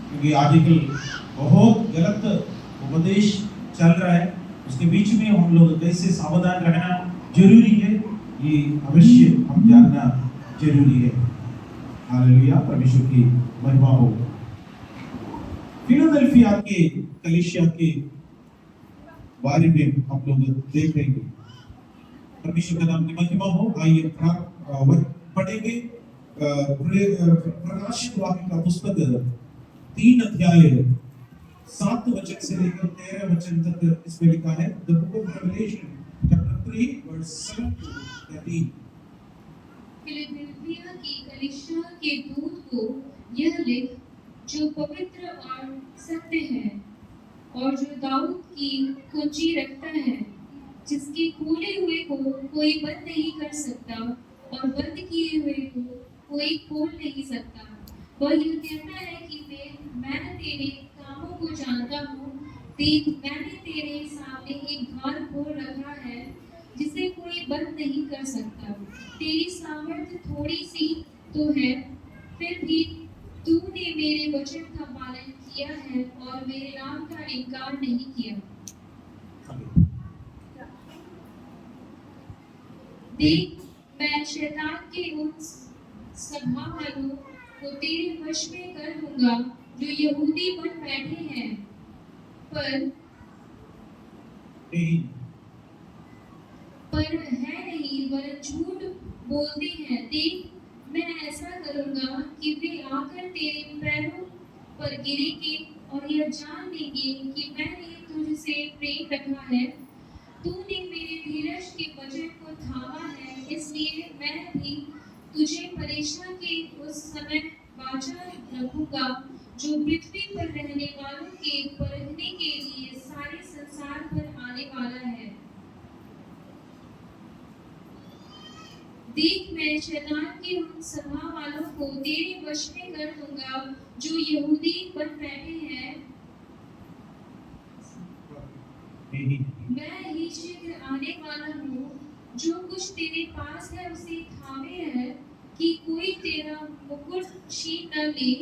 क्योंकि आजकल बहुत गलत उपदेश चल रहा है, उसके बीच में हम लोग कैसे सावधान रहना जरूरी है, ये अवश्य हम जानना जरूरी है। हालेलुया, परमेश्वर की महिमा हो। फिलाडेल्फिया के कलीसिया के बारे में हम लोग देखेंगे। परमेश्वर का नाम की महिमा हो। आइए पढ़ेंगे प्रकाशित वाक्य का पुस्तक 3 अध्याय 7 वचन से लेकर 13 वचन तक इसमें लिखा है। The book of Revelation chapter 3 verse 7 to 13। फिलिपिया की कलीसिया के दूत को यह लिख, जो पवित्र और सत्य है और जो दाऊद की कुंजी रखता है, जिसके खोले हुए को कोई बंद नहीं कर सकता और बंद किए हुए को कोई खोल नहीं सकता। वह यह कहता है कि मैं तेरे कामों को जानता हूँ। देख, मैंने तेरे सामने एक द्वार खोल रखा है, जिसे कोई बंद नहीं कर सकता। तेरी सामर्थ्य थोड़ी सी तो है, फिर भी तूने मेरे वचन का पालन किया है और मेरे नाम का इनकार नहीं किया। देख, मैं शैतान के उन सभा वालों को तेरे वश में कर दूंगा, जो यहूदी बन बैठे हैं पर है नहीं, वरन झूठ बोलते हैं। देख, मैं ऐसा करूंगा कि वे आकर तेरे पैरों पर गिरेंगे और यह जान लेंगे कि मैंने तुझसे प्रेम रखा है। तूने मेरे धीरज के वचन को थामा है, इसलिए मैं भी तुझे परीक्षा के उस समय बाचा रखूंगा, जो पृथ्वी पर रहने वालों के परखने के लिए सारे संसार पर आने वाला है। देख, मैं शैतान के उन सभा वालों को तेरे वश में कर दूंगा, जो यहूदी बन बैठे हैं। मैं ही शीघ्र आने वाला हूँ। जो कुछ तेरे पास है उसे थामे है, कि कोई तेरा मुकुट छीन न ले।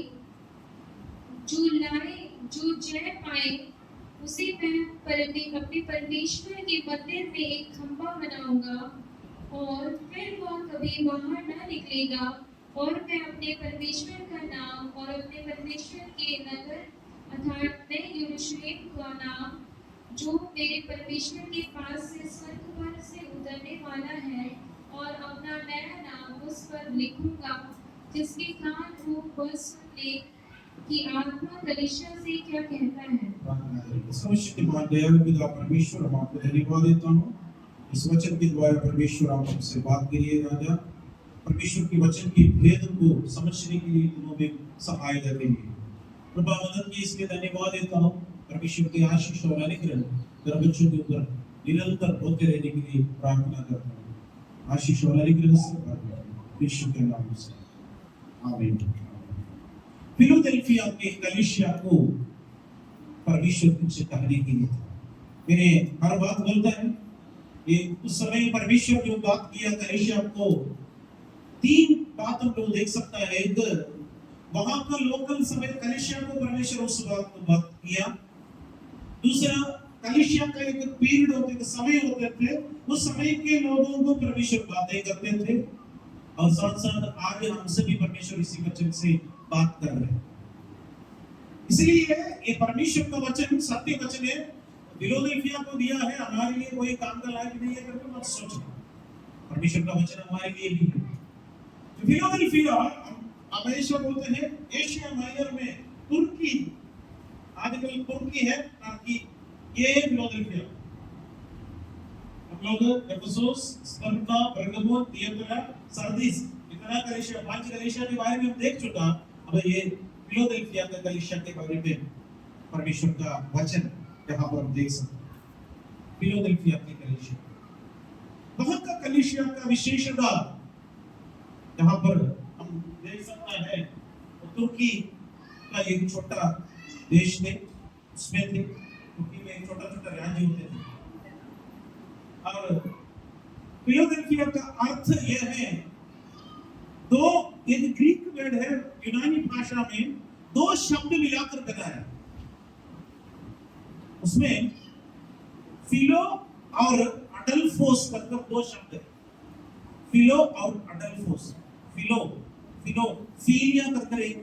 जो जय पाए उसे मैं अपने परमेश्वर के मंदिर में एक खंभा बनाऊंगा, और फिर वह कभी बाहर न निकलेगा। और मैं अपने परमेश्वर का नाम और अपने परमेश्वर के नगर अर्थात नए यरूशलेम का नाम, जो मेरे परमेश्वर के पास से स्वर्ग पर से उतरने वाला है, और अपना नया नाम उस पर लिखूंगा। जिसके कान हो वह सुन ले कि आत्मा कलीसिया से क्या कहता है। सर्वशक्ति मान दयालु पिता परमेश्वर, हम आपको धन्यवाद देता हूँ इस वचन के द्वारा। परमेश्वर, आप हमसे बात करिए राजा। परमेश्वर के वचन के भेद को समझने के लिए तुम हमें सहायता करिए। कृपा मदद की इसलिए धन्यवाद देता हूँ। परमेश्वर के आशीष और अनुग्रह तेरे बच्चों के ऊपर निरंतर होते रहने के लिए प्रार्थना करता हूँ। आशीष और अनुग्रह से यीशु के नाम से आमीन। फिलाडेल्फिया के कलीसिया को परमेश्वर तुमसे कहने के लिए मैंने हर बात बोलता है। ये उस समय परमेश्वर जो बात किया कलीसिया को, 3 बात हम लोग देख सकता है। एक, वहां का लोकल समय कलीसिया को परमेश्वर उस बात किया। दूसरा, कलीसिया का एक पीरियड होते थे, समय होते थे, उस समय के लोगों को परमेश्वर बातें करते थे। और साथ साथ आज हमसे भी परमेश्वर इसी वचन से बात कर रहे हैं। इसलिए ये परमेश्वर का वचन सत्य वचन है। फिलाडेल्फिया को दिया है, हमारे लिए कोई काम का लायक नहीं है करके मत सोचना। परमेश्वर का वचन हमारे लिए भी है। फिलाडेल्फिया हम एशिया बोलते हैं, एशिया माइनर में तुर्की, आजकल तुर्की है ताकि ये फिलाडेल्फिया। हम लोग एफेसस, स्पर्धा, परगमोन, थियातरा, सार्दिस, इतना कलीसिया, 5 कलीसिया के बारे में हम देख चुका। अब ये फिलाडेल्फिया का कलीसिया के बारे में परमेश्वर का वचन यहाँ पर देख सकते हैं। फिलाडेल्फिया की कलीसिया, वहां का कलीसिया का विशेषता यहाँ पर हम देख सकता है। तुर्की का एक छोटा देश थे, उसमें थे तुर्की में एक छोटा छोटा राज्य होते थे। और फिलाडेल्फिया का अर्थ यह है, तो एक ग्रीक वर्ड है यूनानी भाषा में, दो शब्द मिलाकर बनाया। उसमें फिलो और अडल्फोस करके दो शब्द है। फिलो और अडल्फोस। फिलो फिलो फिलिया करके एक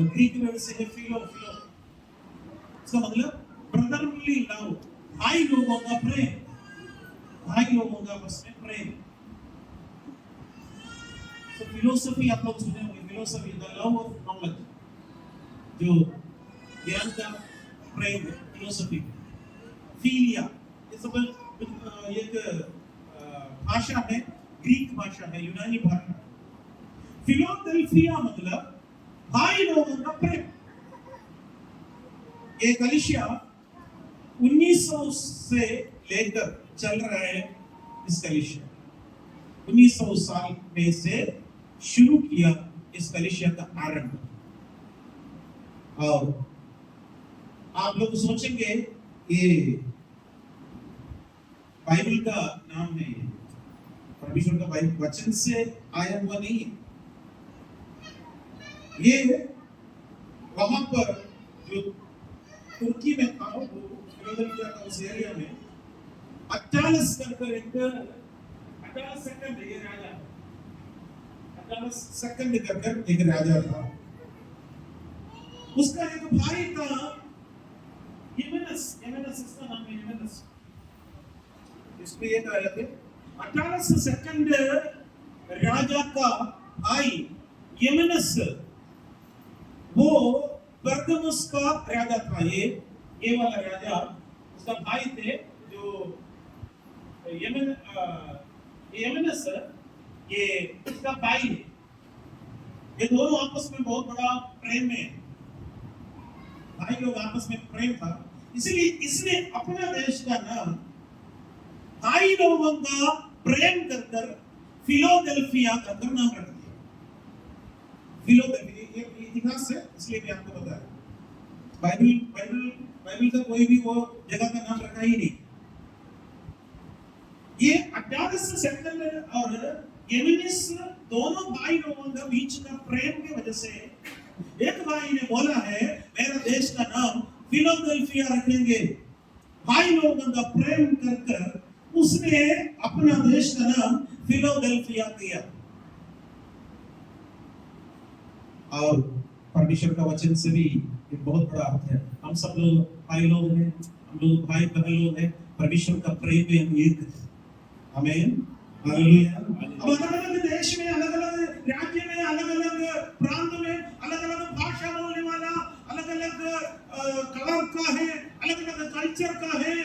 ग्रीक वर्ड से है फिलो फिलो। इसका मतलब ब्रदरली लव, भाई लोगों का प्रेम, भाई लोगों का आपस में प्रेम। तो फिलोसफी आप लोग सुने होंगे, philosophy the love of knowledge, जो ज्ञान का प्रेम है, फिलोसफी। फिलिया ये सब एक भाषा है, ग्रीक भाषा है, यूनानी भाषा। फिलोडेल्फिया मतलब भाई लोगों का प्रेम। ये कलीसिया 1900 से लेकर चल रहा है। इस कलीसिया 1900 साल में से शुरू किया इस कलीसिया का आरंभ। और आप लोग सोचेंगे ये बाइबल का नाम नहीं है, परमेश्वर का बाइबल वचन से आया हुआ नहीं है। ये वहां पर जो तुर्की में था, वो फिलाडेल्फिया का उस एरिया में अट्टालस करके एक 18 सेकंड ये राजा, 18 सेकंड करके एक राजा था। उसका एक भाई था यमेनस, यमेनस इसका नाम है यमेनस। इसमें ये कहा जाता है 18 सेकंड राजा का भाई यमेनस, वो बर्गमुस का राजा था। ये वाला राजा उसका भाई थे, जो यमेनस ये उसका भाई है। ये दोनों आपस में बहुत बड़ा प्रेम है, भाई लोग आपस में प्रेम था। इसलिए इसने अपना देश का नाम भाई लोगों का प्रेम कर फिलोडेल्फिया का नाम रख दिया। फिलोडेल्फिया एक इतिहास है, इसलिए मैं आपको बता रहा हूं। बाइबल का कोई भी वो जगह का नाम रखा ही नहीं। ये 18 सेकंड और यमेनिस दोनों भाई लोगों के बीच का प्रेम की वजह से एक भाई ने बोला है मेरा देश का नाम फिलोडेल्फिया रखेंगे। भाई लोगों का प्रेम कर उसने अपना देश का नाम फिलोडेल्फिया दिया। और परमेश्वर का वचन से भी एक बहुत बड़ा अर्थ है। हम सब लोग भाई लोग हैं, हम लोग भाई बहन लोग हैं, परमेश्वर का प्रेम में हम एक हैं। आमीन, हालेलुया। अब अलग-अलग देश में, अलग-अलग राज्य में, अलग-अलग प्रांत में अलग-अलग भाषा बोलने वाला, अलग-अलग कलर का है, अलग-अलग कल्चर का है,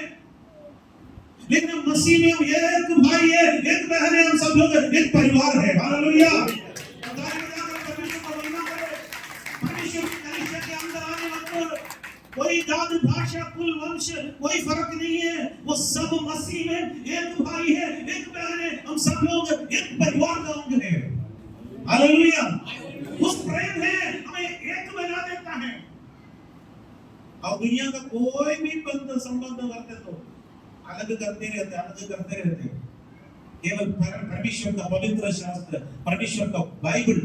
लेकिन हम मसीह में हम एक भाई है, एक बहन है, हम सब लोग एक परिवार है। हालेलुया। परमेश्वर की कलीसिया के अंदर आने वक्त कोई जात, भाषा, कुल, वंश कोई फर्क नहीं है। वो सब मसीह में एक भाई है, एक बहन है, हम सब लोग एक परिवार का अंग है। हालेलुया। उस प्रेम है हमें एक बना देता है। और दुनिया का कोई भी बंद संबंध करते तो अलग करते रहते। केवल परमेश्वर का पवित्र शास्त्र, परमेश्वर का बाइबल,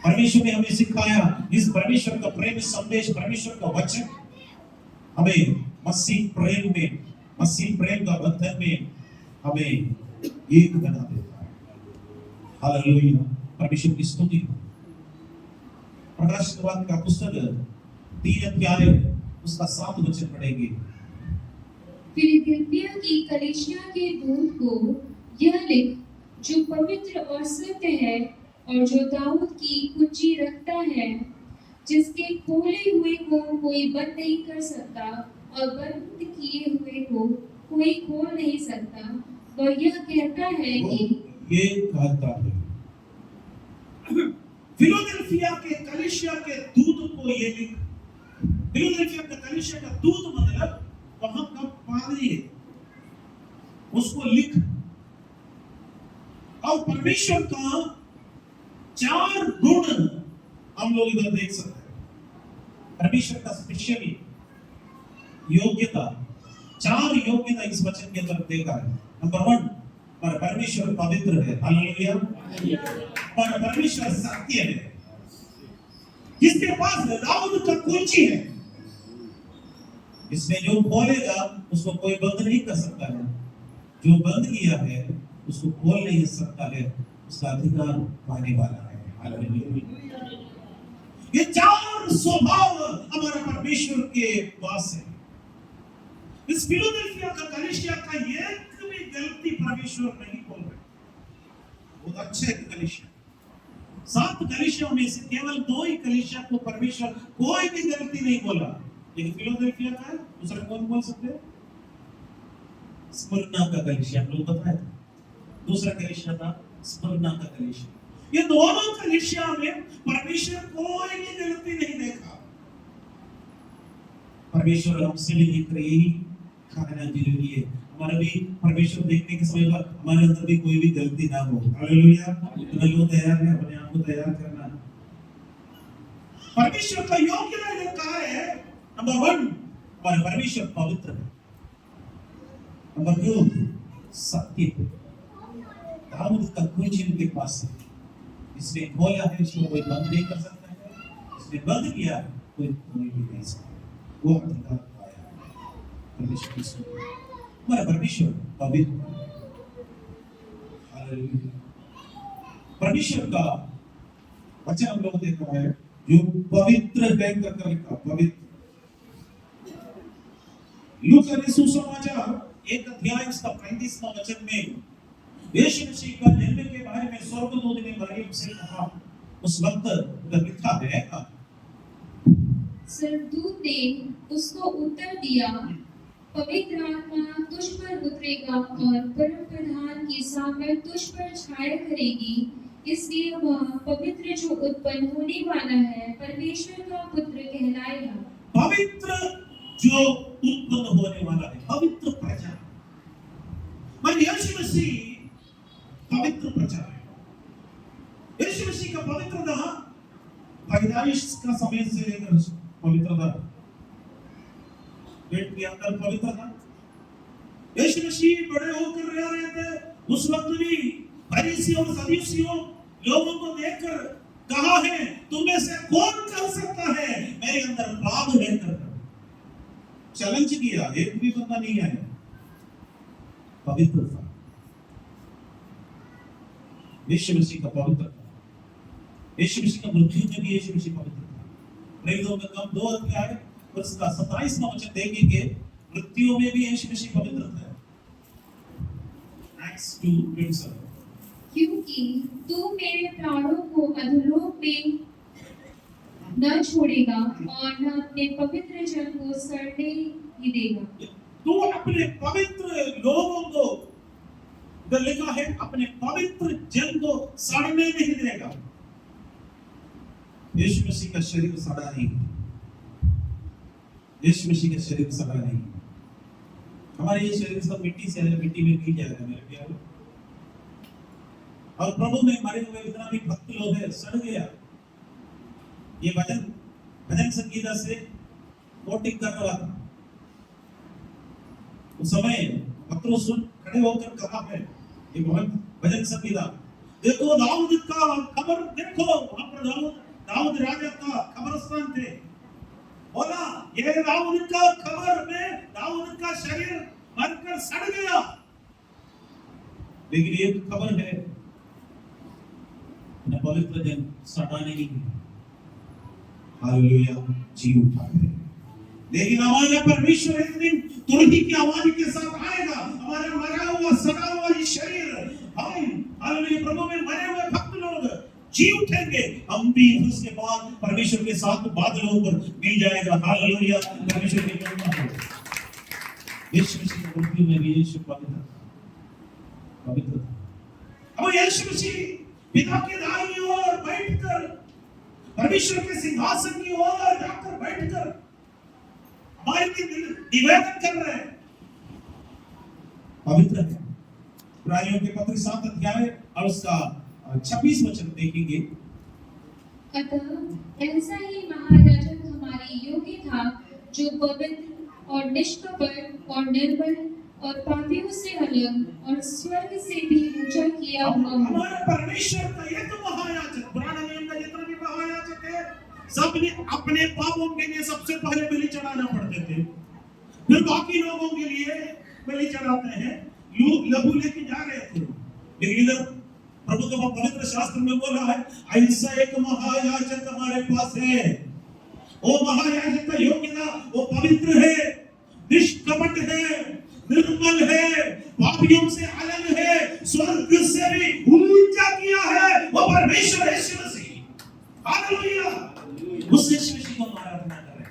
परमेश्वर ने हमें सिखाया, इस परमेश्वर का प्रेम संदेश, परमेश्वर का वचन हमें मसीह प्रेम का बंधन में हमें एक बना देता है। हालेलुया, परमेश्वर की स्तुति हो। प्रकाशित वाक्य का पुस्तक 3 अध्याय उसका 7 वचन पढ़ेंगे। फिलिपिया की कलीसिया के दूत को यह लिख, जो पवित्र और सत्य है और जो दाऊद की कुंजी रखता है, जिसके खोले हुए को कोई बंद नहीं कर सकता और बंद किए हुए को कोई खोल नहीं सकता, वह यह कहता है कि फिलाडेल्फिया के कलीसिया के दूत को ये लिख। फिलाडेल्फिया के कलीसिया का दूत मतलब वहां का पादरी है, उसको लिख। और परमेश्वर का 4 गुण हम लोग इधर देख सकते हैं। परमेश्वर का स्पेशली योग्यता, 4 योग्यता इस वचन के अंदर देखा है। नंबर 1, परमेश्वर पवित्र है। हालेलुया। परमेश्वर सत्य है। जिसके पास दाऊद का कुंजी है, इसमें जो खोलेगा उसको कोई बंद नहीं कर सकता है, जो बंद किया है उसको खोल नहीं सकता है, उसका अधिकार पाने वाला है। हालेलुया। ये चार स्वभाव हमारे परमेश्वर के पास है। इस फिलाडेल्फिया का कलीसिया का एक भी गलती परमेश्वर नहीं बोल रहे। बहुत अच्छे कलीसिया, 7 कलीसियों में से केवल 2 ही कलीसिया को परमेश्वर कोई भी गलती नहीं बोला, लेकिन फिलाडेल्फिया का है, दूसरा कौन बोल सकते हैं? स्मुरना का कलीसिया, हम लोग बताए थे। दूसरा कलीसिया था स्मुरना का कलीसिया। ये दोनों कलीसिया में परमेश्वर कोई भी गलती नहीं देखा। परमेश्वर हमसे भी देख रही है, खाना जरूरी है। हमारा भी परमेश्वर देखने के समय पर हमारे अंदर भी कोई भी गलती ना हो। हालेलुया। तो लोग तैयार है अपने आप को तैयार करना। परमेश्वर का योग्य कहा है, नंबर 1 हमारे परमेश्वर पवित्र है। नंबर 2 सत्य है। दाऊद का कुंजी उनके पास है, इसने खोला है इसको कोई बंद नहीं कर सकता है, इसने बंद किया कोई भी नहीं सकता। वो अधिकार पाया परमेश्वर। हमारा परमेश्वर पवित्र। हालेलुया। परमेश्वर का वचन हम लोग देखा है जो पवित्र है करके लिखा, पवित्र। लूका ने सुसमाचार 1 अध्याय उसका 35वां वचन में यीशु मसीह का जन्म के बारे में स्वर्गदूत ने मरियम से कहा, उस वक्त उधर लिखा है, स्वर्गदूत ने उसको उत्तर दिया, पवित्र आत्मा तुझ पर उतरेगा और परम प्रधान की सामर्थ तुझ पर छाया करेगी, इसलिए वह पवित्र जो उत्पन्न होने वाला है परमेश्वर का पुत्र कहलाएगा। पवित्र जो उत्पन्न होने वाला है, पवित्र प्रजा। मैं यीशु मसीह पवित्र प्रजा है। यीशु मसीह का पवित्रता पैदाइश का समय से लेकर पवित्रता, पेट के अंदर पवित्रता। यीशु मसीह बड़े होकर रह रहे थे, उस वक्त भी फरीसियों और सदूसियों लोगों को देखकर कहा है, तुम्हें से कौन कर सकता है मेरे अंदर पाप है कर चैलेंज किया, एक भी बंदा नहीं आया। पवित्रता, यीशु मसीह का पवित्रता। यीशु मसीह का मृत्यु में भी यीशु मसीह पवित्र था। प्रेरितों का काम 2 अध्याय उसका 27वां वचन देखेंगे, मृत्यु में भी यीशु मसीह पवित्र था। एक्ट्स 2:27। क्योंकि तू मेरे प्राणों को अधोलोक में न छोड़ेगा और न अपने पवित्र जन को सड़ने ही देगा। तू अपने पवित्र लोगों को, तो लिखा है अपने पवित्र जन को सड़ने नहीं देगा। यीशु मसीह का शरीर सड़ा नहीं, यीशु मसीह का शरीर सड़ा नहीं। हमारे ये शरीर सब मिट्टी से है, मिट्टी में गिर जाएगा मेरे प्यारे। और प्रभु में मरे हुए जितना भी भक्त लोग हैं सड़ गया। ये भजन संगीता से कोटिंग कर रहा था उस समय पत्रोस खड़े होकर कहा है, ये भजन संगीता, देखो दाऊद का खबर, देखो वहां पर दाऊद राजा का कब्रिस्तान थे, बोला ये दाऊद का खबर में दाऊद का शरीर मरकर सड़ गया, लेकिन ये खबर है न पवित्र जन सड़ा नहीं है। हालेलुया, जी उठा है। लेकिन हमारा परमेश्वर एक दिन तुरही की आवाज के साथ आएगा, हमारा मरा हुआ सड़ा हुआ ये शरीर, हम हालेलुया प्रभु में मरे हुए भक्त लोग जी उठेंगे, हम भी उसके बाद परमेश्वर के साथ बादलों पर मिल जाएगा। हालेलुया, परमेश्वर की महिमा हो। यीशु मसीह की मृत्यु में भी यीशु पवित्र था। अब यीशु मसीह पिता के दाहिनी ओर बैठकर परमेश्वर के सिंहासन की ओर जाकर बैठकर हमारे लिए निवेदन कर रहे हैं, पवित्र है। इब्रानियों के पत्र 7 अध्याय और उसका 26 वचन देखेंगे। अतः ऐसा ही महायाजक हमारे योग्य था, जो पवित्र और निष्कपट और निर्मल और पापियों से अलग और स्वर्ग से भी ऊंचा किया हुआ। हमारे परमेश्वर का ये तो महायाजक, पुराने नियम का जितना भी महायाजक है सबने अपने पापों के लिए सबसे पहले बलि चढ़ाना पड़ते थे, फिर बाकी लोगों के लिए बलि चढ़ाते हैं। लहू लेके जा रहे थे, लेकिन इधर प्रभु का पवित्र शास्त्र में बोला है, ऐसा एक महायाजक हमारे पास है। वो महायाजक का योग्यता, वो पवित्र है, निष्कपट है, निर्मल है, पापियों से अलग है, स्वर्ग से भी ऊंचा किया है, वो परमेश्वर यीशु मसीह। हालेलुया। उस यीशु मसीह को आराधना कर रहे हैं।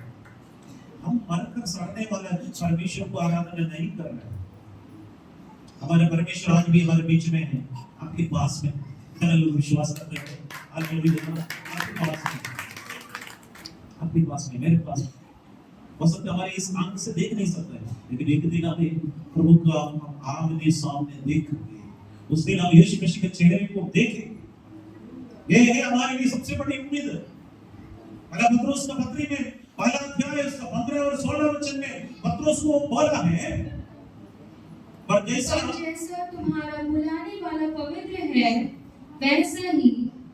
हम मरकर सड़ने वाले परमेश्वर को आराधना नहीं कर रहे। हमारे परमेश्वर आज भी हमारे बीच में है, आपके पास में। कितने लोग विश्वास करते हैं? हालेलुया। आपके पास में, मेरे पास में। हो सकता है हमारे इस आंख से देख नहीं सकता है, लेकिन एक दिन हमें प्रभु का आमने सामने देखेंगे। उस दिन हम यीशु मसीह के चेहरे को देखेंगे। ये है हमारे लिए सबसे बड़ी उम्मीद। पहला पत्रोस का पत्री में पहला अध्याय उसका 15 और 16 वचन में पत्रोस को बोला है, पर जैसा तुम्हारा बुलाने वाला पवित्र है, वैसा ही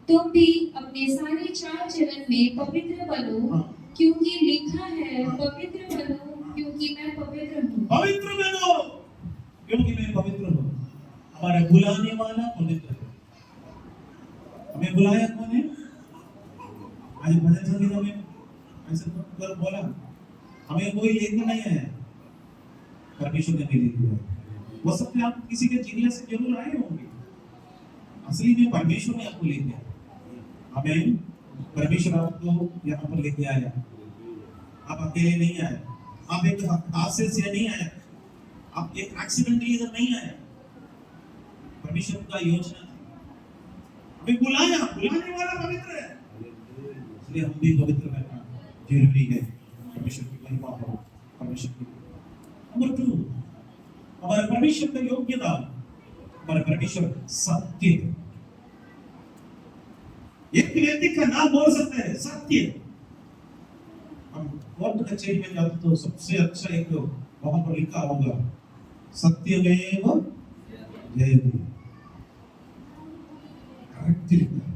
तुम भी अपने सारे चाल चलन में पवित्र बनो, क्योंकि लिखा है, पवित्र बनो क्योंकि मैं पवित्र हूँ। पवित्र बनो क्योंकि मैं पवित्र हूँ। हमारा बुलाने वाला पवित्र है। हमें बुलाया कौन है? आज भजन संगीत में ऐसे तो बोला, हमें कोई लेके नहीं आया, परमेश्वर ने लेके आया। हो सकता है आप किसी के जिनिया से जरूर आए होंगे, असली में परमेश्वर ने आपको लेके आया। हमें परमेश्वर आपको यहाँ पर लेके आया। आप अकेले नहीं आए, आप एक हादसे से नहीं आए, आप एक एक्सीडेंटली इधर नहीं आए। परमेश्वर का योजना हमें बुलाया, बुलाने वाला पवित्र है, इसलिए हम भी पवित्र रहना जरूरी है। परमेश्वर की महिमा हो, परमेश्वर की। नंबर 2, हमारे परमेश्वर का योग्यता, हमारे परमेश्वर सत्य। एक व्यक्ति का नाम बोल सकते हैं, सत्य। हम कोर्ट कचहरी में जाते तो सबसे अच्छा एक वहां पर लिखा होगा, सत्यमेव जयते। करेक्ट लिखा,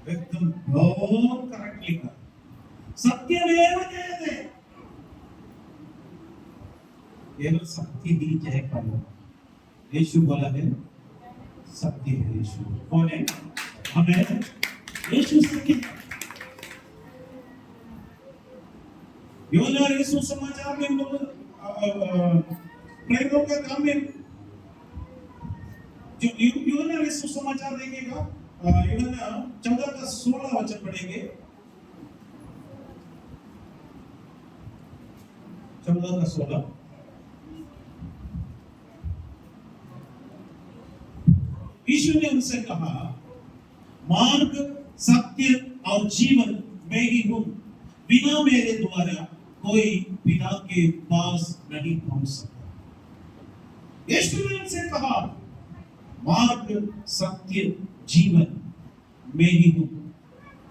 एकदम बहुत करेक्ट लिखा, सत्यमेव जयते। केवल सत्य ही जय पाएगा। यीशु बोला है, सत्य है यीशु। कौन है? हमें यीशु सत्य। यूहन्ना यीशु समाचार में लोग प्रेरितों के काम में जो यूहन्ना यीशु समाचार देखेगा, यूहन्ना 14 का 16 वचन पढ़ेंगे। 14 का 16। यीशु ने उनसे कहा, मार्ग, सत्य और जीवन मैं ही हूं, बिना मेरे द्वारा कोई पिता के पास नहीं पहुंच सकता। यीशु ने उनसे कहा, मार्ग, सत्य, जीवन मैं ही हूं,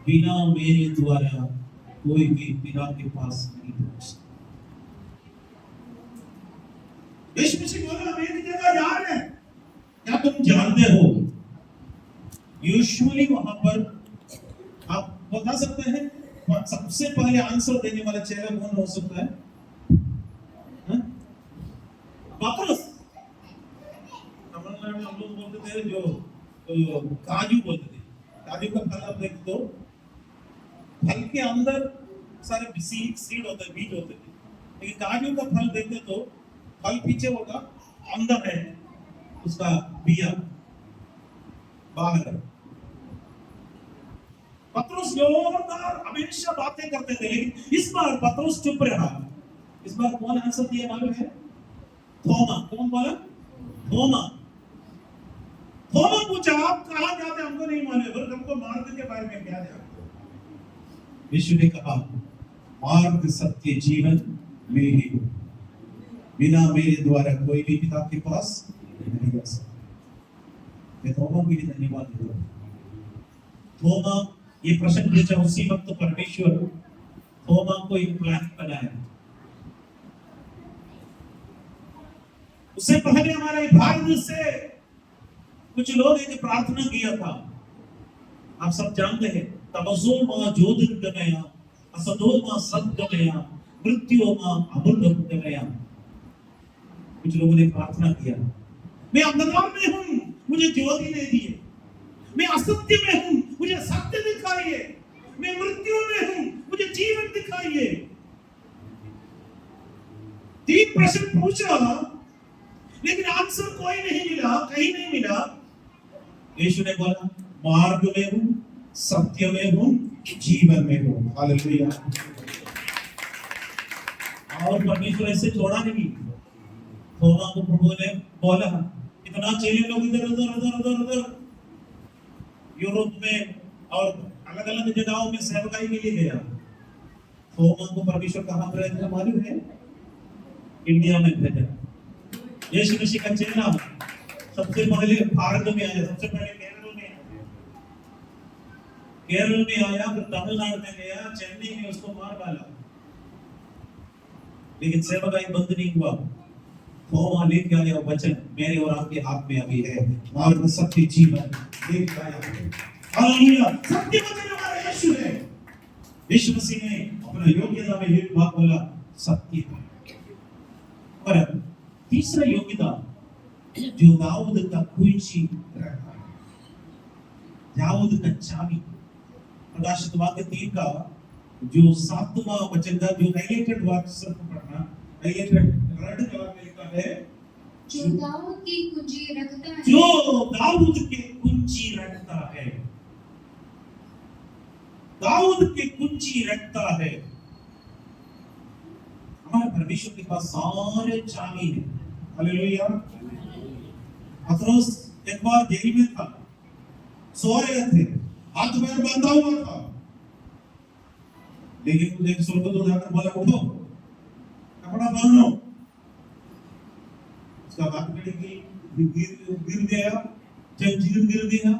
बिना मेरे द्वारा कोई भी पिता के पास नहीं पहुंच सकता। यीशु मसीह बोला, हम एक जगह जा रहे हैं, क्या तुम जानते हो? यूजुअली वहां पर आप बता सकते हैं सबसे पहले आंसर देने वाला चेहरा कौन हो सकता है? पतरस। तमिलनाडु में हम लोग बोलते थे जो काजू बोलते थे। काजू का फल आप देखते हो, फल के अंदर सारे सीड होते, बीज होते थे, लेकिन काजू का फल देखते तो फल पीछे होगा, अंदर है उसका बिया बाहर। पतरस जोरदार हमेशा बातें करते थे, लेकिन इस बार पतरस चुप रहा। इस बार कौन आंसर दिया मालूम है? थोमा। कौन बोला? थोमा। थोमा पूछा, आप कहां जाते? हमको नहीं मालूम, हमको मार्ग के बारे में क्या जानते हो? यीशु ने कहा, मार्ग, सत्य, जीवन मैं ही हूं, बिना मेरे द्वारा कोई भी पिता के पास नहीं जा सकता। मैं थोमा के लिए धन्यवाद देता हूं। थोमा ये प्रश्न पूछा, उसी वक्त परमेश्वर थोमा को एक प्लान बनाया। उससे पहले हमारे भारत से कुछ लोग एक प्रार्थना किया था, आप सब जानते हैं। तमसो मां ज्योतिर्गमय, असतो मां सद्गमय, मृत्यो मां अमृतगमय। कुछ लोगों ने प्रार्थना किया, मैं अंधकार में हूं, मुझे ज्योति दे दिए। मैं असत्य में हूं, मुझे सत्य दिखाइए। मैं मृत्यु में हूं, मुझे जीवन दिखाइए। 3 प्रश्न पूछा, लेकिन आंसर कोई नहीं मिला, कहीं नहीं मिला। यीशु ने बोला, मार्ग में हूं, सत्य में हूं, जीवन में हूं। हालेलुया। और परमेश्वर ऐसे छोड़ा नहीं। थोमा को प्रभु ने बोला, इतना चेले लोग इधर उधर उधर उधर उधर यूरोप में और अलग अलग जगहों में सेवकाई के लिए गया। थोमा को परमेश्वर कहां भेजा मालूम है? इंडिया में भेजा। यीशु मसीह का चेला सबसे पहले भारत में आया, सबसे पहले केरल में आया, केरल में आया, फिर तमिलनाडु में गया, चेन्नई में उसको मार डाला, लेकिन सेवकाई बंद नहीं हुआ। थोमा लेके आया वचन, मेरे और आपके हाथ में अभी है, मार्ग सत्य जीवन लेके आया। हालेलुया। सत्य वचन हमारा यीशु है। यीशु मसीह ने अपना योग्यता में एक बात बोला, सत्य है। और तीसरा योग्यता जो दाऊद का कुंजी रखा है, दाऊद का चाबी। प्रकाशित वाक्य 3 का जो 7वां वचन का जो हाइलाइटेड वाक्य सब पढ़ना, हाइलाइटेड रेड कलर में लिखा है, जो दाऊद की कुंजी रखता है, जो दाऊद के कुंजी रखता है, दाऊद के कुंजी रखता है। हमारे परमेश्वर के पास सारे चाबी है। हालेलुया। पतरस एक बार जेल में था, सो रहे थे, हाथ पैर बांधा हुआ था, लेकिन एक स्वर्गदूत आकर बोला, उठो, कपड़ा पहनो। उसका हाथ गिर गया, जंजीर गिर गया,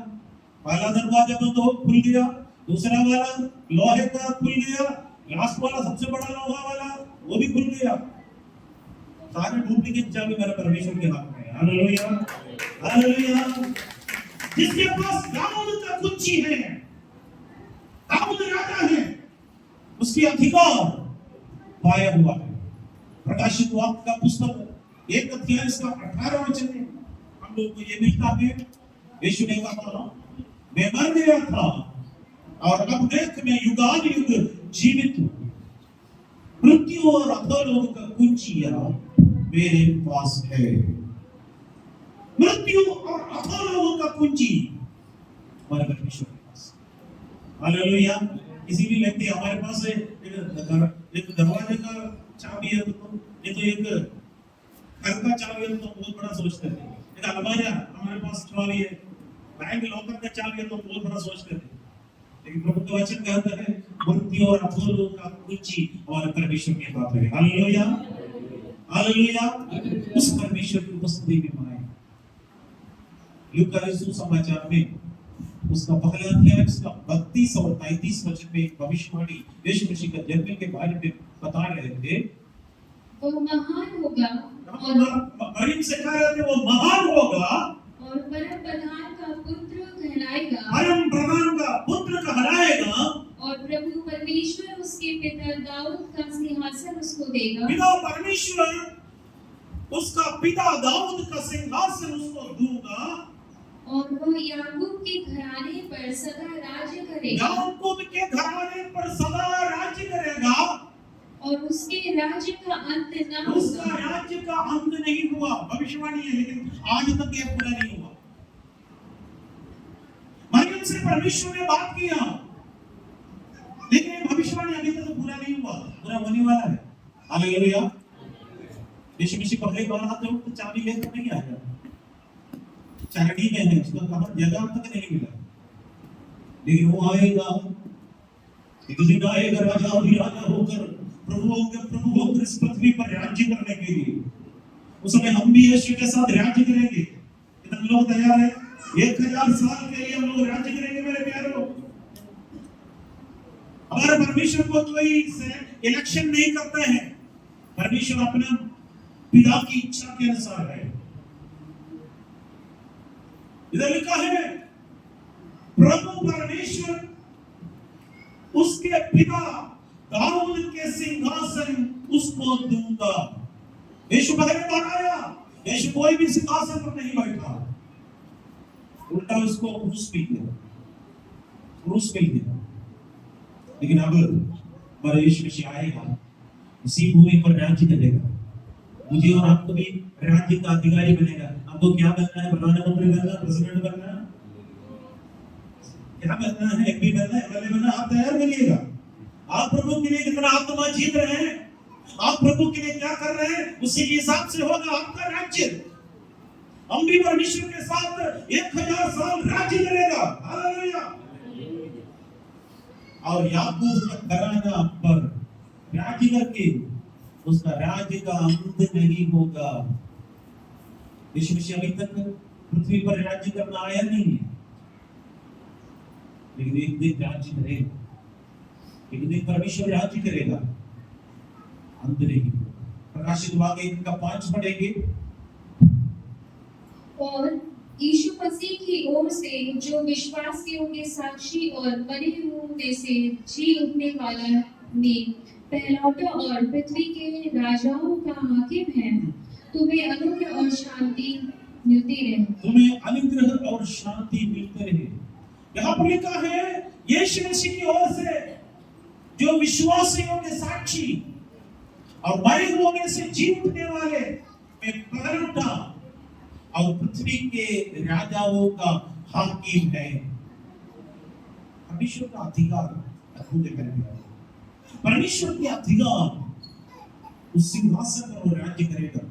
पहला दरवाजा बंद हो खुल गया, दूसरा वाला लोहे का खुल गया, लास्ट वाला सबसे बड़ा लोहा वाला वो भी खुल गया। सारे डुप्लीकेट चाबी मेरे परमेश्वर के हाथ में है। हालेलुया। हालेलुया। जिसके पास दाऊद का कुंजी है, दाऊद राजा है, उसकी अधिकार पाया हुआ है। प्रकाशित वाक्य का पुस्तक 1 अध्याय इसका 18 वचन में हम लोग को ये मिलता है। यीशु ने कहा, मैं मर गया था और अब देख मैं युगान युग जीवित हूं। मृत्यु और अधोलोक का कुंजी मेरे पास है। मृत्यु और अधोलोक का कुंजी हमारे परमेश्वर के पास। हालेलुया। किसी भी व्यक्ति हमारे पास है एक दरवाजे का चाबी है तो ये तो एक घर का चाबी है तो बहुत बड़ा सोचते हैं। एक अलमारी हमारे पास चाबी है, बैंक लॉकर का चाबी है तो बहुत बड़ा सोचते हैं। लेकिन प्रभु का वचन कहता है, मृत्यु और अधोलोक का कुंजी हमारे परमेश्वर के हाथ में है। हालेलुया। हालेलुया। उस परमेश्वर की उपस्थिति में हमारे लूका सुसमाचार में उसका पहला अध्याय उसका 32 और 33 वचन में भविष्यवाणी यीशु मसीह का जन्म के बारे में बता रहे थे। वो महान होगा और मरियम से कह रहे थे वो महान होगा और परम प्रधान का पुत्र कहलाएगा, परम प्रधान का पुत्र कहलाएगा, और प्रभु परमेश्वर उसके पिता दाऊद का सिंहासन उसको देगा। पिता परमेश्वर उसका पिता दाऊद का सिंहासन उसको दूंगा और वह याकूब के घराने पर सदा राज्य करेगा। याकूब के घराने पर सदा राज्य करेगा और उसके राज्य का अंत न होगा। उसका राज्य का अंत नहीं हुआ। भविष्यवाणी है लेकिन आज तक यह पूरा नहीं हुआ। मरियम से परमेश्वर ने बात किया लेकिन ये भविष्यवाणी अभी तक पूरा नहीं हुआ, पूरा होने वाला है। हालेलुया। यीशु मसीह पहले बार आते वक्त चाबी लेकर नहीं आया, चारडी में है, उसका कहां जगह तक नहीं मिला, लेकिन वो आएगा, एक दिन आएगा राजा और राजा होकर प्रभु होकर इस पृथ्वी पर राज्य करने के लिए। उस समय हम भी यीशु के साथ राज्य करेंगे। कितने लोग तैयार हैं? 1000 साल के लिए हम लोग राज्य करेंगे मेरे प्यारों। हमारे परमेश्वर को कोई इलेक्शन नहीं करते हैं, परमेश्वर अपने पिता की इच्छा के अनुसार है। इधर लिखा है प्रभु परमेश्वर उसके पिता दाऊद के सिंहासन उसको दूंगा। यीशु पहले बार आया, यीशु कोई भी सिंहासन पर नहीं बैठा, उल्टा उसको क्रूस पे दिया। लेकिन अब हमारा यीशु मसीह आएगा, इसी भूमि पर राज्य करेगा, मुझे और आपको भी राज्य का अधिकारी बनेगा। हमको क्या बनना है? प्रधानमंत्री बनना, प्रेसिडेंट बनना, क्या बनना है? एमपी बनना, एमएलए बनना। आप तैयार बनिएगा। आप प्रभु के लिए कितना आत्मा जीत रहे हैं, आप प्रभु के लिए क्या कर रहे हैं, उसी के हिसाब से होगा आपका राज्य। हम भी परमेश्वर के साथ 1000 साल राज्य करेगा। हालेलुया। और याकूब का घराना पर राज्य करके उसका राज्य का अंत नहीं होगा। यीशु मसीह अभी तक पृथ्वी पर राज्य करना आया नहीं है, लेकिन एक दिन राज्य करेगा, एक दिन परमेश्वर राज्य करेगा, अंत नहीं होगा। प्रकाशित वाक्य 1:5 पढ़ेंगे। और यीशु मसीह की ओर से जो विश्वासियों के साक्षी और मरे हुओं में से जी उठने वाला में पहलौठा और पृथ्वी के राजाओं का हाकिम है, तुम्हें अनुग्रह और शांति मिलती रहे। तुम्हें अनुग्रह और शांति मिलते रहे। यहाँ पर लिखा है यीशु मसीह की ओर से जो विश्वासियों के साक्षी और मरे हुओं में से जी उठने वाले में पहलौठा और पृथ्वी के राजाओं का हाकिम है। परमेश्वर का अधिकार अद्भुत है। परमेश्वर के अधिकार उस सिंहासन पर वो राज्य करेगा।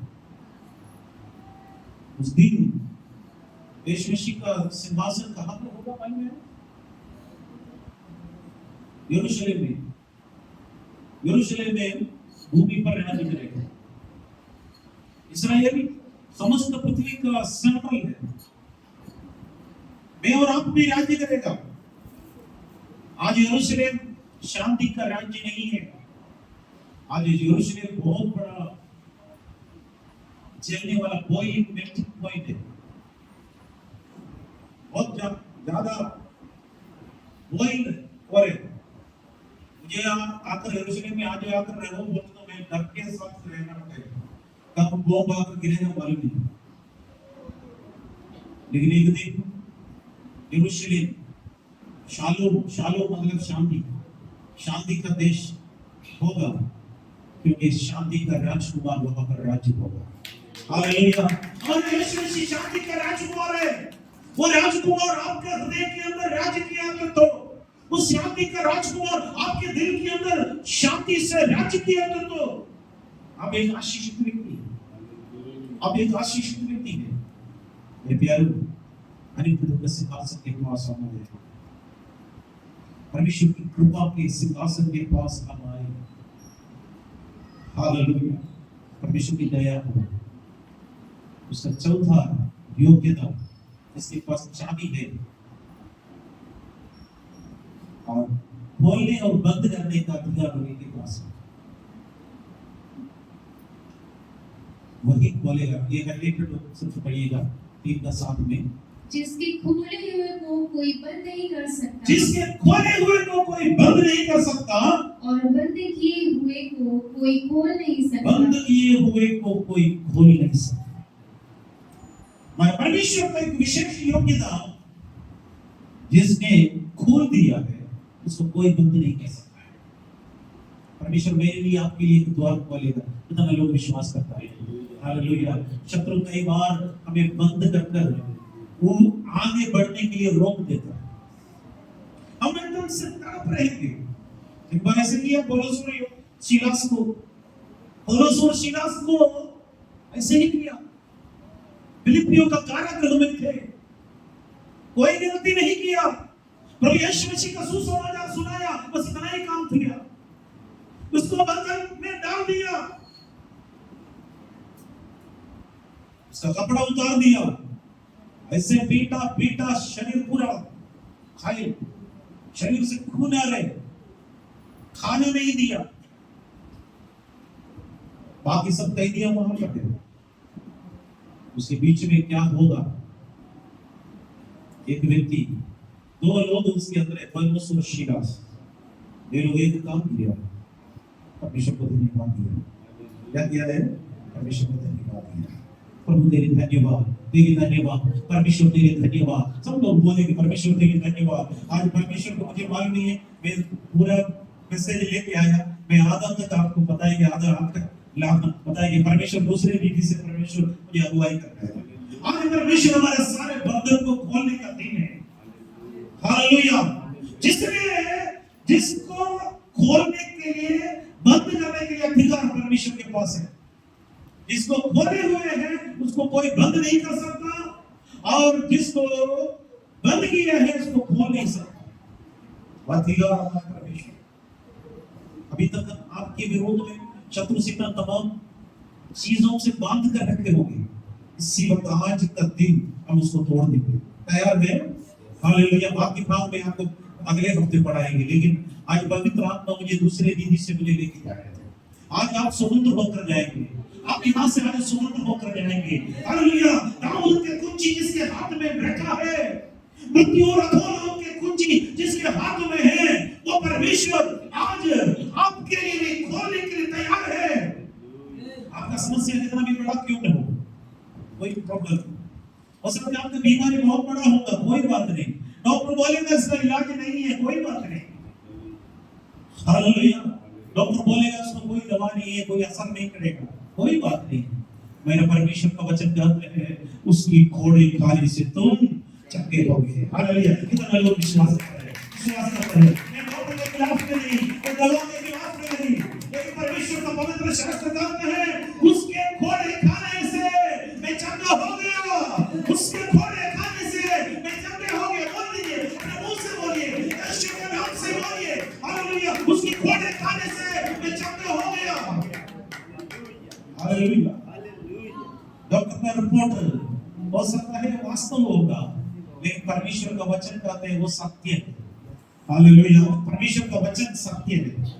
उस दिन यीशु मसीह का सिंहासन कहां पर होगा मालूम है? यरूशलेम में भूमि पर राज्य करेगा। इस्राएल समस्त पृथ्वी का सैंपल है। मैं और आप भी राज्य करेगा। आज यरूशलेम शांति का राज्य नहीं है। आज यरूशलेम बहुत बड़ा जलने वाला बॉइलिंग मेल्टिंग पॉइंट है। बहुत ज्यादा बॉइल हो रहे। मुझे आकर यरूशलेम में आज आकर रहो बोलते तो मैं डर के साथ रहना पड़ेगा। कब बॉम्ब आकर गिरेगा मालूम नहीं। लेकिन एक दिन यरूशलेम शालोम मतलब शांति का देश होगा, क्योंकि शांति का राजकुमार वहां पर राज्य होगा। हालेलुया। और यीशु मसीह शांति का राजकुमार है। वो राजकुमार आपके हृदय के अंदर राज्य किया करता हो। उस शांति का राजकुमार आपके दिल के अंदर शांति से राज्य किया करता हो। आप एक आशीषित व्यक्ति हैं। आप एक आशीषित व्यक्ति हैं। मेरे प्यारों, अनित्य के सिंहासन के पास हम आए। परमेश्वर की कृपा के सिंहासन के पास हम आए। हालेलुया। परमेश्वर की दया हो। उसका चौथा योग्यता, इसके पास चाबी है और खोलने और बंद करने का अधिकार उनके पास है। वही खोलेगा। ये रिलेटेड सिर्फ पढ़िएगा 3:7 में। जिसके खोले हुए को कोई बंद नहीं कर सकता, जिसके खोले हुए को कोई बंद नहीं कर सकता, और बंद किए हुए को कोई खोल नहीं सकता। बंद किए हुए को कोई खोल नहीं सकता। परमेश्वर का एक विशेष योग्यता, जिसने खोल दिया है उसको कोई बंद नहीं कर सकता है। परमेश्वर मेरे लिए आपके लिए एक द्वार खोलेगा, कितना लोग विश्वास करता है। हालेलुया। शत्रु कई बार हमें बंद कर वो आगे बढ़ने के लिए रोक देता है। हम एकदम से तड़प रहेंगे। एक बार ऐसे किया पौलुस और सीलास को ऐसे ही किया। फिलिपियों का कारागृह में थे, कोई गलती नहीं किया। प्रभु यीशु मसीह का सुसमाचार सुनाया, बस इतना ही काम किया। उसको बंधन में डाल दिया, उसका कपड़ा उतार दिया, ऐसे पीटा, शरीर पूरा खाए, शरीर से खून आ रहे, खाने नहीं दिया। बाकी सब कैदियां वहां पर थे। उसके बीच में क्या होगा? एक व्यक्ति, 2 लोग उसके अंदर है, पौलुस और सीलास। ये लोग एक काम किया, परमेश्वर को धन्यवाद दिया। क्या किया है? परमेश्वर को धन्यवाद दिया। प्रभु तेरे धन्यवाद, तेरे धन्यवाद, परमेश्वर तेरे धन्यवाद। सब लोग बोलेंगे परमेश्वर तेरे धन्यवाद। आज परमेश्वर को मुझे मालूम नहीं है, मैं पूरा मैसेज लेके आया, मैं आधा तक आपको बताएंगे, आधा आपका लाभ बताएंगे। परमेश्वर दूसरे रीति से परमेश्वर मुझे अगुवाई कर रहा है। आज परमेश्वर हमारे सारे बंधन को खोलने का दिन है। हालेलुया। जिसको खोलने के लिए, बंद करने के लिए अधिकार परमेश्वर के पास है। जिसको खोले हुए हैं उसको कोई बंद नहीं कर सकता, और जिसको बंद किया है उसको खोल नहीं सकता। अधिकार हमारा परमेश्वर। अभी तक आपके विरोध में शत्रु से तमाम चीजों से बांध कर रखे होंगे। इसी वक्त आज का दिन हम उसको तोड़ देंगे। तैयार है? हालेलुया। बाकी भाग में आपको अगले हफ्ते पढ़ाएंगे, लेकिन आज पवित्र आत्मा मुझे दूसरे दीदी से मुझे लेके जा रहे थे। आज आप स्वतंत्र होकर जाएंगे, आप यहाँ से आज स्वतंत्र होकर जाएंगे। हालेलुया। दाऊद के कुंजी जिसके हाथ में रखा है, मृत्यु और अधोलोक के कुंजी जिसके हाथ में है, वो परमेश्वर आज आपके लिए खोलने के लिए तैयार है। आपका समस्या कितना भी बड़ा क्यों न हो, कोई प्रॉब्लम हो सकता है, आपकी बीमारी बहुत बड़ा होगा, कोई बात नहीं। डॉक्टर बोलेगा इसका इलाज नहीं है, कोई बात नहीं। हालेलुया। डॉक्टर बोलेगा उसको कोई दवा नहीं है, कोई असर नहीं करेगा, कोई बात नहीं। मेरा परमेश्वर का वचन कहता है उसकी घोड़े खाने से तुम चक्के होगे। हालेलुया। कितना लोग विश्वास करते हैं, विश्वास करते हैं। मैं डॉक्टर के खिलाफ में नहीं, मैं दवा के खिलाफ में नहीं, लेकिन परमेश्वर का पवित्र शास्त्र कहता है उसके घोड़े खाने से मैं चंगा हो गया। उसके घोड़े खाने से मैं चंगे हो गया। बोल दीजिए, अपने मुंह से बोलिए, यीशु के नाम से बोलिए। हालेलुया। उसके घोड़े खाने से मैं चंगा हो गया। हालेलुया। डॉक्टर का रिपोर्ट हो सकता है वास्तव होगा, लेकिन परमेश्वर का वचन कहते हैं वो सत्य है। हालेलुया। परमेश्वर का वचन सत्य है।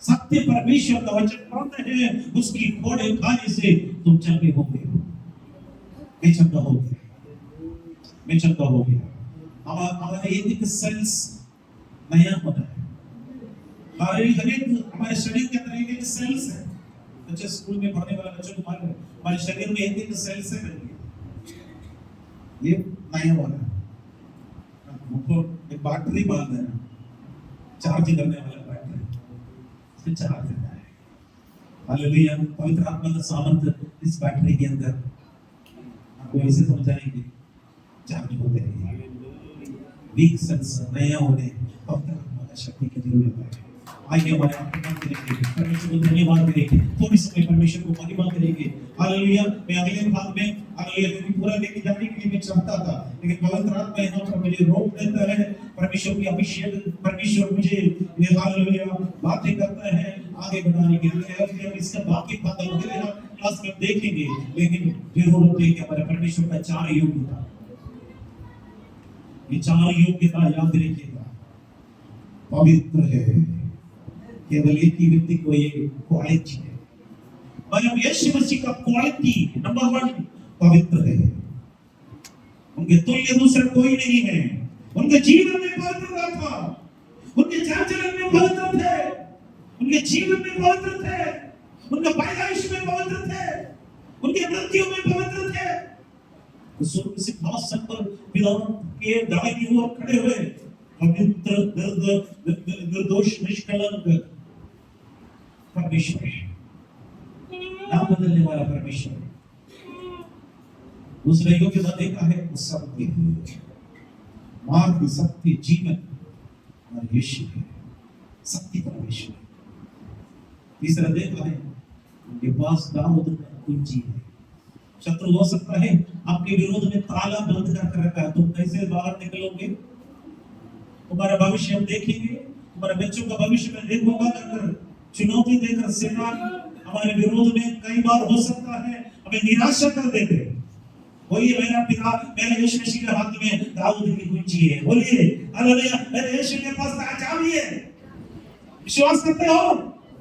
सत्य परमेश्वर का वचन कहते हैं उसकी घोड़े खाने से तुम चंगे होगे। मैं चंगा हो गया, मैं चंगा हो गया। हमारे एक सेल्स नया होता है। हमारे शरीर के अंदर एक सेल्स है। बच्चे स्कूल में पढ़ने वाले बच्चों को मालूम है, हमारे शरीर में एक सेल्स है, ये नया वाला हमको एक बैटरी बांध है, चार्ज करने वाला बैटरी, इससे चार्ज करना है। हालेलुया। पवित्र आत्मा का सामर्थ्य इस बैटरी के अंदर, आपको ऐसे समझाएंगे, चार्ज होते हैं। वीक सेल्स नया होने पवित्र आत्मा का शक्ति की जरूरत है। आइए हमारे आत्मा करेंगे, परमेश्वर को धन्यवाद करेंगे, थोड़ी समय परमेश्वर को महिमा करेंगे। हालेलुया। मैं अगले भाग में हालेलुया क्योंकि पूरा लेके जाने के लिए मैं चाहता था, लेकिन पवित्र आत्मा यहाँ पर मुझे रोक देता है। परमेश्वर की अभिषेक, परमेश्वर मुझे ये हालेलुया बातें करता है आगे बढ़ाने के लिए। हम इसका बाकी भाग अगले क्लास में देखेंगे, लेकिन जरूरत है कि हमारे परमेश्वर का 4 योग्यता, ये 4 योग्यता याद रखिएगा। पवित्र है, केवल एक ही व्यक्ति को ये क्वालिटी है, मतलब यीशु मसीह का क्वालिटी नंबर 1 पवित्र है। उनके तुल्य दूसरा कोई नहीं है। उनके जीवन में पवित्रता था, उनके चाल चलन में पवित्र थे, उनके जीवन में पवित्र थे, उनके पैदाइश में पवित्र थे, उनके मृत्यु में पवित्र थे। स्वर्ग से सिंहासन पर पिता के दाहिनी ओर खड़े हुए पवित्र निर्दोष निष्कलंक परमेश्वर है, नाम बदलने वाला परमेश्वर है। दूसरे योग्यता देखा है वो सत्य है, मार्ग सत्य जीवन और यीशु है, सत्य परमेश्वर। तीसरा देखा है उनके पास दाऊद का कुंजी है। शत्रु हो सकता है आपके विरोध में ताला बंद कर रखा है, तुम कैसे बाहर निकलोगे? तुम्हारा भविष्य हम देखेंगे, तुम्हारे बच्चों का भविष्य में एक होगा कर चुनौती देकर शैतान हमारे विरोध में कई बार हो सकता है हमें निराशा कर देते। बोलिए मेरा पिता, मेरे यीशु मसीह के हाथ में दाऊद की कुंजी है। बोलिए हालेलुया। मेरे यीशु के पास चाबी है, विश्वास करते हो?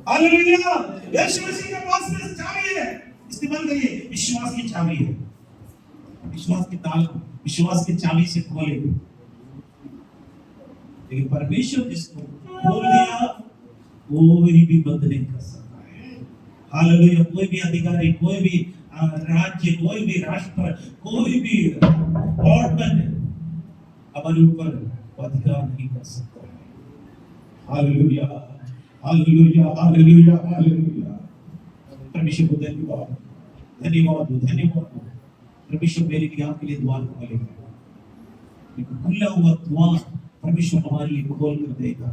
हालेलुया। यीशु मसीह के पास में चाबी है, इस्तेमाल करिए। विश्वास की चाबी है, विश्वास की ताला, विश्वास की चाबी से खोले। लेकिन परमेश्वर जिसको खोल दिया, कोई भी बंद नहीं कर सकता है। हालेलुया। कोई भी अधिकारी, कोई भी राज्य, कोई भी राष्ट्र, कोई भी गवर्नमेंट हमारे ऊपर अधिकार नहीं कर सकता है। Hallelujah, hallelujah, hallelujah, hallelujah. परमेश्वर को धन्यवाद, धन्यवाद, धन्यवाद। परमेश्वर मेरे लिए आपके लिए द्वार खोलेगा, खुला हुआ द्वार परमेश्वर हमारे लिए खोल कर देगा।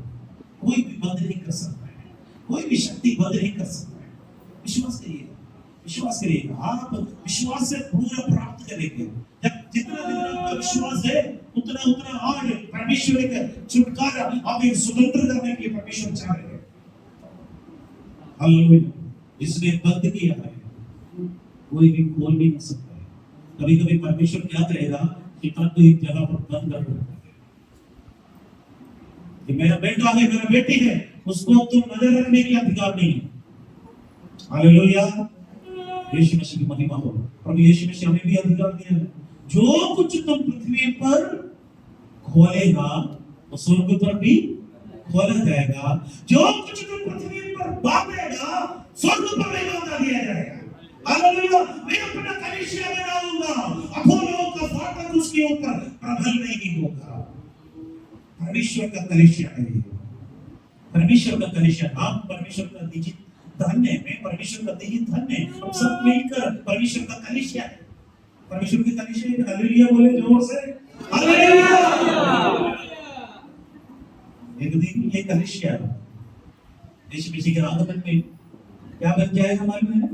कोई भी बंद नहीं कर सकता है, कोई भी शक्ति बंद नहीं कर सकता है। विश्वास करिए, विश्वास करिए। आप विश्वास से पूरा प्राप्त करेंगे। जब जितना आपका विश्वास है, उतना उतना आज परमेश्वर का छुटकारा, आप एक स्वतंत्र करने के लिए परमेश्वर चाह रहे हैं। हालेलुया। जिसने बंद किया है कोई भी खोल नहीं सकता है। कभी कभी परमेश्वर क्या करेगा, शैतान को एक जगह पर बंद कर देगा। ये मेरा बेटा है, मेरा बेटी है, उसको तुम नजर रखने के अधिकार नहीं है। हालेलुया। यीशु मसीह की महिमा हो। प्रभु यीशु मसीह हमें भी अधिकार दिया है। जो कुछ तुम पृथ्वी पर खोलेगा वो स्वर्ग पर भी खोला जाएगा। जो कुछ तुम पृथ्वी पर बांधेगा स्वर्ग पर भी बांध दिया जाएगा। हालेलुया। मैं अपना कलीसिया बनाऊंगा, अपोलो का फाटक उसके ऊपर प्रबल नहीं होगा। परमेश्वर का कलीसिया है, परमेश्वर का कलीसिया। आप परमेश्वर का दीजिए धन्य है, मैं परमेश्वर का दीजिए धन्य है। हम सब मिलकर परमेश्वर का कलीसिया है। परमेश्वर की कलीसिया है। हालेलुया बोले जोर से, हालेलुया। एक दिन ये कलीसिया यीशु मसीह के आगमन में क्या बन जाएगा मालूम है?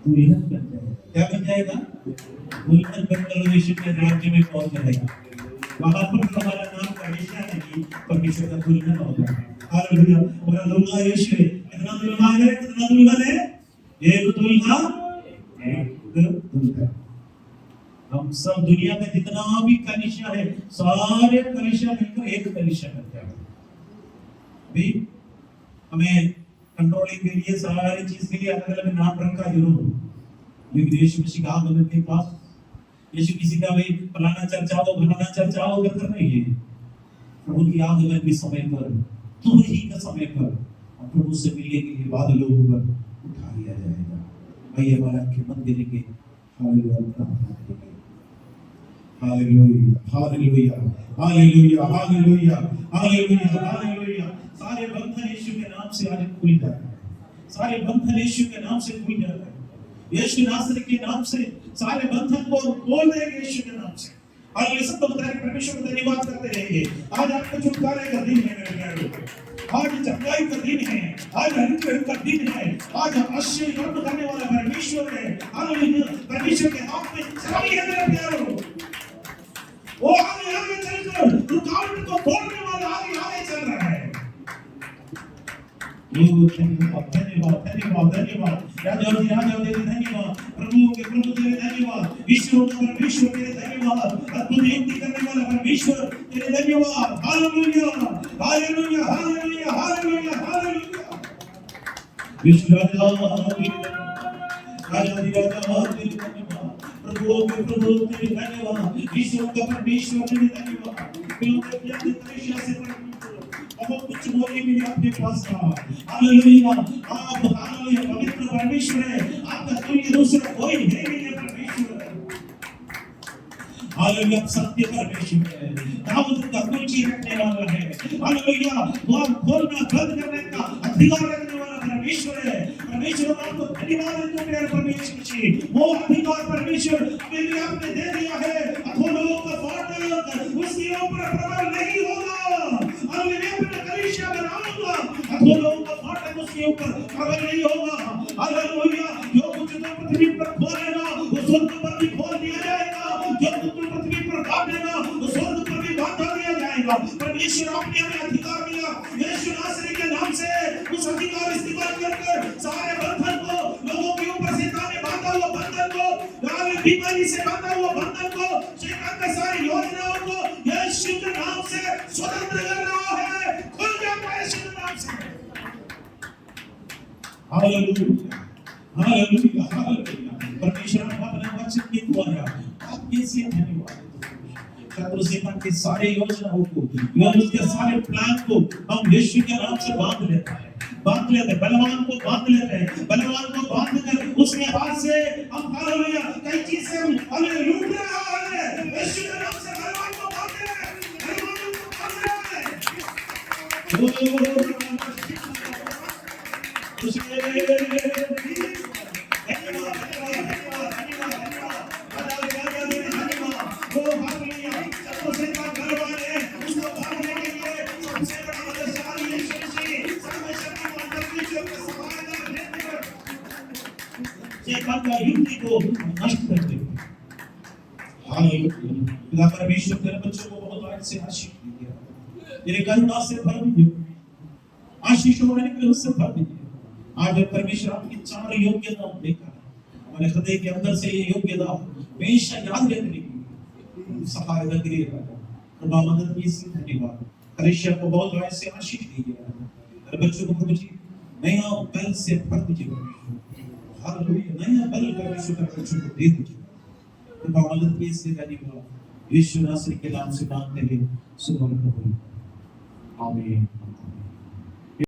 दुल्हन बन जाएगा। क्या बन जाएगा? दुल्हन बनकर यीशु के राज्य में पहुंच जाएगा। वहां पर हमारा नाम कलीसिया नहीं, परमेश्वर का दुल्हन होगा। हालेलुया। और दुल्हा यीशु है। कितना दुल्हा है, कितना दुल्हन है? एक दुल्हा, एक दुल्हन। हम सब दुनिया में जितना भी कलीसिया है, सारे कलीसिया मिलकर एक कलीसिया बनते हैं। भी हमें कंट्रोलिंग के लिए, सारी चीज के लिए अलग अलग नाम रखा जरूर, लेकिन यीशु मसीह का आगमन के पास यीशु किसी का भी फलाना चर्चा हो, फलाना चर्चा हो करता नहीं है। प्रभु की आगमन के समय पर, तुम ही का समय पर प्रभु से मिलने के लिए बादलों पर उठा लिया जाएगा। आइए हमारा के मंदिर के हालेलुया प्रार्थना करेंगे। Hallelujah, hallelujah, hallelujah, hallelujah, hallelujah, hallelujah. सारे बंधन यीशु के नाम से आज खुल जाते हैं। सारे बंधन यीशु के नाम से खुल जाते हैं। यीशु नासरी के नाम से सारे बंधन को खोल देंगे यीशु के नाम से। और ये सब बताए परमेश्वर का धन्यवाद करते रहेंगे। आज आपको छुटकारे का दिन है मेरे प्यारे। आज चंगाई का दिन है, आज अनुग्रह का दिन है, आज आशीष कर्म करने वाला परमेश्वर है। हालेलुया। परमेश्वर के हाथ में चाबी है मेरे प्यारे। वो आगे आगे चलकर रुकावट को तोड़ने वाला आगे आगे चल रहा है। धन्यवाद, धन्यवाद, धन्यवाद, धन्यवाद। राजा दे धन्यवाद। प्रभु के प्रभु तेरे धन्यवाद। ईश्वर का परमेश्वर तेरे धन्यवाद। अद्भुत युक्ति करने वाला परमेश्वर तेरे धन्यवाद। Hallelujah, hallelujah, hallelujah, hallelujah, hallelujah. विश्व राजा तेरे धन्यवाद। प्रभु के प्रभु तेरे धन्यवाद। ईश्वर का परमेश्वर तेरे धन्यवाद। कलीसिया से बहुत कुछ बोलने के लिए आपके पास था। हालेलुया। आप हालेलुया पवित्र परमेश्वर है। आपका तुल्य दूसरा कोई है नहीं है परमेश्वर। हालेलुया। सत्य परमेश्वर है। दाऊद का कुंजी रखने वाला है। हालेलुया। द्वार खोलना बंद करने का अधिकार रखने वाला परमेश्वर है। परमेश्वर आपको धन्यवाद देते हैं मेरे परमेश्वर जी। वो अधिकार परमेश्वर मेरे आपने दे दिया है। अपोलो का फाटक उसके ऊपर प्रबल नहीं होगा। मैं अपना कलीसिया बनाऊंगा, अपोलो का फाटक उसके ऊपर प्रबल नहीं होगा। हालेलुया। जो कुछ तुम पृथ्वी पर खोलेगा वो स्वर्ग पर भी खोल दिया जाएगा। जो कुछ तुम पृथ्वी पर बांधेगा वो स्वर्ग पर भी बांध दिया जाएगा। परमेश्वर आपने हमें अधिकार दिया यीशु नासरी के नाम से। उस अधिकार इस्तेमाल करके सारे बंधन को, लोगों के ऊपर शैतान ने बांधा हुआ बंधन को, बीमारी से बांधा हुआ बंधन को, शैतान की सारी योजनाओं को यीशु के नाम से स्वतंत्र कर रहा है। खुल जाता है यीशु के नाम से। Hallelujah, hallelujah, hallelujah. परमेश्वर अपने वचन के द्वारा आप कैसे धन्यवाद। शत्रु शैतान के सारे योजनाओं को एवं उसके सारे प्लान को हम यीशु के नाम से बांध लेते हैं, बांध लेते हैं, बलवान को बांध लेते हैं, बलवान को बांध कर उसके हाथ से हम हालेलुया कई चीजें हम हालेलुया लूट रहे हैं, यीशु के नाम से बलवान को बांध रहे हैं, बलवान को बांध रहे हैं। युक्ति को नष्ट कर दे। हालेलुया। परमेश्वर तेरे बच्चों को बहुत आज से आशीष दीजिए, तेरे करुणा से भर दीजिए, आशीषों और अनुग्रह से भर दीजिए। आज परमेश्वर आपकी चार योग्यता देखा हमारे हृदय के अंदर से ये योग्यता हमेशा याद रखने की सहायता करिए कृपा मदद की इसी धन्यवाद। परमेश्वर को बहुत आज से आशीष दीजिए, तेरे बच्चों को प्रभु जी नया बल से भर दीजिए। हालेलुया, नया बल परमेश्वर तेरे बच्चों को दे दीजिए, कृपा मदद की इसी धन्यवाद। यीशु नासरी के नाम से मांगते हैं, सुबह कबूल। आमीन।